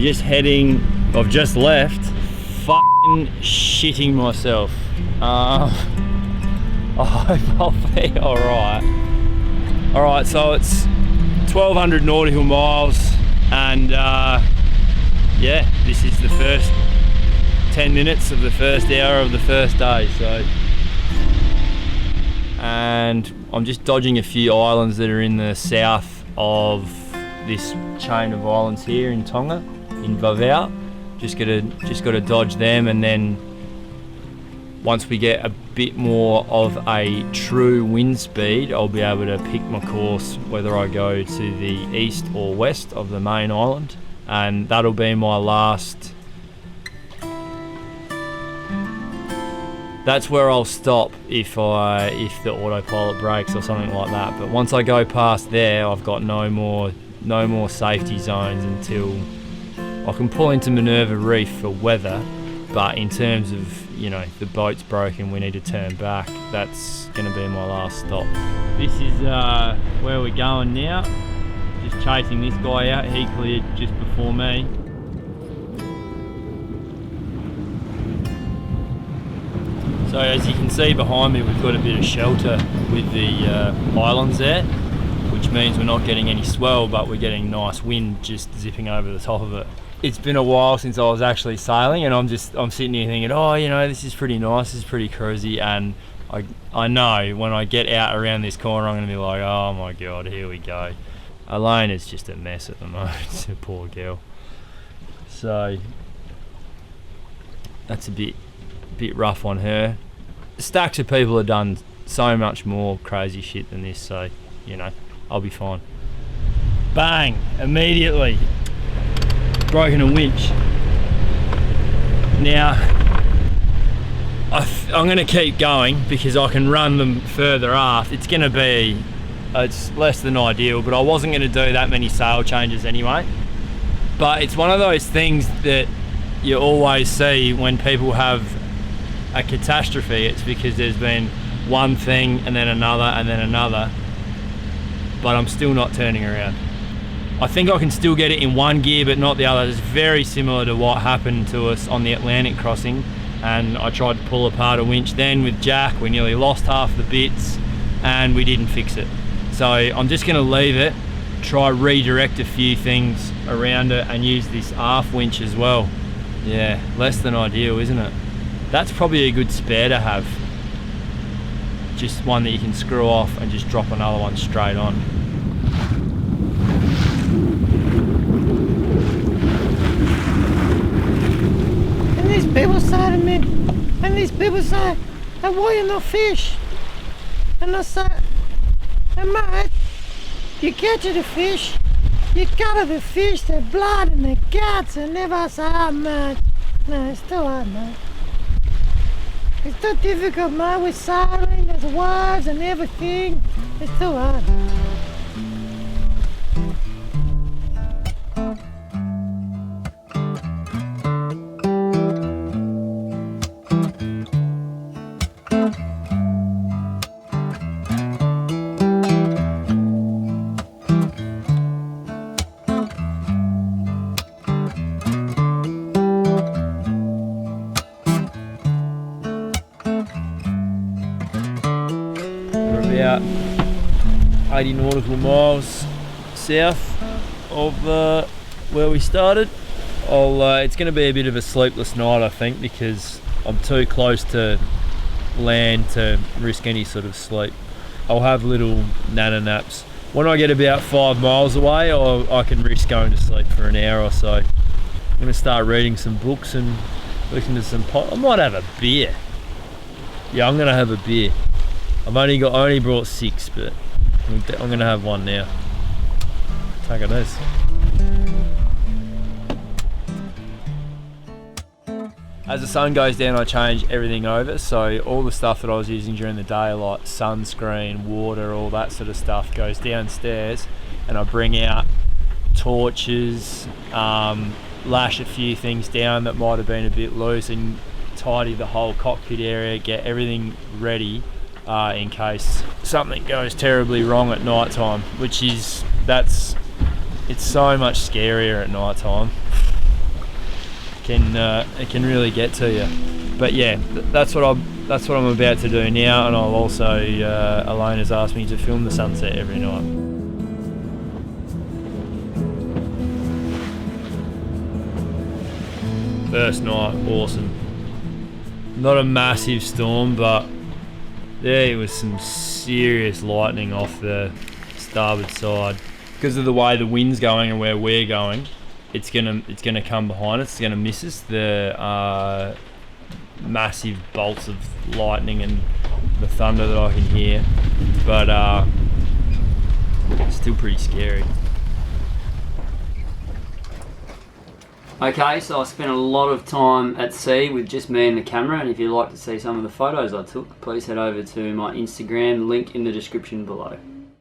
just heading, I've just left, fucking shitting myself. I hope I'll be alright. Alright, so it's 1200 nautical miles, and yeah, this is the first 10 minutes of the first hour of the first day. So, and I'm just dodging a few islands that are in the south of this chain of islands here in Tonga, in Vavau. Just gotta dodge them, and then once we get a bit more of a true wind speed, I'll be able to pick my course whether I go to the east or west of the main island, and that'll be my last. That's where I'll stop if the autopilot breaks or something like that. But once I go past there, I've got no more safety zones until I can pull into Minerva Reef for weather. But in terms of, you know, the boat's broken, we need to turn back, that's going to be my last stop. This is where we're going now. Just chasing this guy out. He cleared just before me. So as you can see behind me, we've got a bit of shelter with the islands there, which means we're not getting any swell, but we're getting nice wind just zipping over the top of it. It's been a while since I was actually sailing, and I'm sitting here thinking, oh, you know, this is pretty nice, this is pretty cruisy, and I know when I get out around this corner, I'm going to be like, oh my god, here we go. Elaynas just a mess at the moment. It's a poor girl. So that's a bit rough on her. Stacks of people have done so much more crazy shit than this, so, you know, I'll be fine. Bang! Immediately broken a winch. Now I'm going to keep going because I can run them further aft. It's less than ideal, but I wasn't going to do that many sail changes anyway. But it's one of those things that you always see when people have a catastrophe. It's because there's been one thing and then another and then another, but I'm still not turning around. I think I can still get it in one gear but not the other. It's very similar to what happened to us on the Atlantic crossing, and I tried to pull apart a winch then with Jack. We nearly lost half the bits and we didn't fix it. So I'm just going to leave it, try redirect a few things around it, and use this aft winch as well. Yeah, less than ideal, isn't it? That's probably a good spare to have. Just one that you can screw off and just drop another one straight on. And these people say to me, why you not fish? And I say, hey mate, you catch the fish, you cut the fish, the blood and the guts, and never say, oh mate, no, it's too hard mate. It's too difficult mate, we're sailing, there's waves and everything, it's too hard. About 80 nautical miles south of where we started. It's going to be a bit of a sleepless night, I think, because I'm too close to land to risk any sort of sleep. I'll have little nana naps. When I get about 5 miles away, I can risk going to sleep for an hour or so. I'm going to start reading some books and listening to some I might have a beer. Yeah, I'm going to have a beer. I only brought 6, but I'm going to have one now. Take it as. As the sun goes down, I change everything over, so all the stuff that I was using during the day, like sunscreen, water, all that sort of stuff, goes downstairs, and I bring out torches, lash a few things down that might have been a bit loose, and tidy the whole cockpit area, get everything ready in case something goes terribly wrong at night time, it's so much scarier at night time. it can really get to you. But yeah, that's what I'm about to do now, and I'll also Elaynas asked me to film the sunset every night. First night, awesome. Not a massive storm, but there was some serious lightning off the starboard side. Because of the way the wind's going and where we're going, it's gonna come behind us. It's gonna miss us. The massive bolts of lightning and the thunder that I can hear, but still pretty scary. Okay, so I spent a lot of time at sea with just me and the camera, and if you'd like to see some of the photos I took, please head over to my Instagram, link in the description below.